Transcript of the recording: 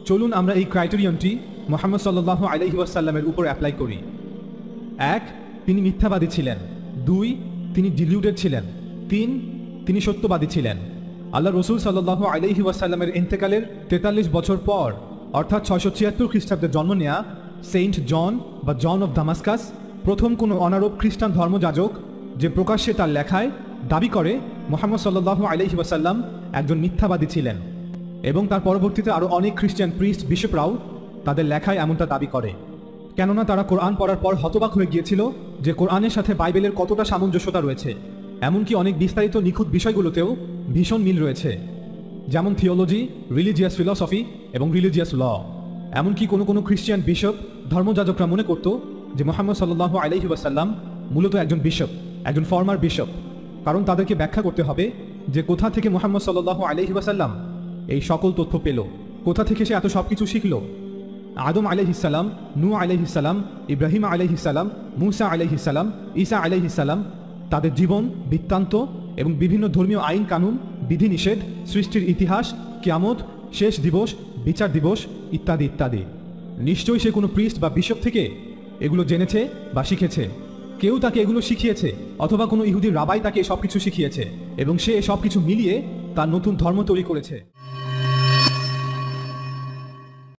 চলুন আমরা এই ক্রাইটেরিয়নটি মুহাম্মদ সাল্লাল্লাহু আলাইহি ওয়াসাল্লামের উপর অ্যাপ্লাই করি। 1, তিনি মিথ্যাবাদী ছিলেন। 2, তিনি ডিলিউটেড ছিলেন। 3, তিনি সত্যবাদী ছিলেন। আল্লাহ রসুল সাল্লাল্লাহু আলাইহি ওয়াসাল্লামের ইন্তেকালের 43 বছর পর অর্থাৎ 676 খ্রিস্টাব্দে জন্ম নেয়া সেন্ট জন বা জন অফ দামাস্কাস প্রথম কোনো অনারব খ্রিস্টান ধর্মযাজক যে প্রকাশ্যে তার লেখায় দাবি করে মুহাম্মদ সাল্লাল্লাহু আলাইহি ওয়াসাল্লাম একজন মিথ্যাবাদী ছিলেন, এবং তার পরবর্তীতে আরও অনেক খ্রিস্টান প্রিস্ট বিশপরাও তাদের লেখায় এমনটা দাবি করে। কেননা তারা কোরআন পড়ার পর হতবাক হয়ে গিয়েছিল যে কোরআনের সাথে বাইবেলের কতটা সামঞ্জস্যতা রয়েছে, এমনকি অনেক বিস্তারিত নিখুঁত বিষয়গুলোতেও ভীষণ মিল রয়েছে, যেমন থিওলজি, রিলিজিয়াস ফিলসফি এবং রিলিজিয়াস ল। এমনকি কোনো খ্রিস্টান বিশপ ধর্মযাজকরা মনে করত যে মুহাম্মদ সাল্লাল্লাহু আলাইহি ওয়াসাল্লাম মূলত একজন বিশপ, একজন ফর্মার বিশপ, কারণ তাদেরকে ব্যাখ্যা করতে হবে যে কোথা থেকে মুহাম্মদ সাল্লাল্লাহু আলাইহি ওয়াসাল্লাম এই সকল তথ্য পেল, কোথা থেকে সে এত সব কিছু শিখল। আদম আলাইহিসসালাম, নূহ আলাইহিসসালাম, ইব্রাহিম আলাইহিসসালাম, মুসা আলাইহিসসালাম, ঈসা আলাইহিসসালাম, তাদের জীবন বৃত্তান্ত এবং বিভিন্ন ধর্মীয় আইন কানুন, বিধিনিষেধ, সৃষ্টির ইতিহাস, কিয়ামত, শেষ দিবস, বিচার দিবস ইত্যাদি ইত্যাদি। নিশ্চয়ই সে কোনো প্রিস্ট বা বিশপ থেকে এগুলো জেনেছে বা শিখেছে। কেউ তাকে এগুলো শিখিয়েছে, অথবা কোনো ইহুদি রাবাই তাকে সবকিছু শিখিয়েছে, এবং সে সবকিছু মিলিয়ে তার নতুন ধর্ম তৈরি করেছে।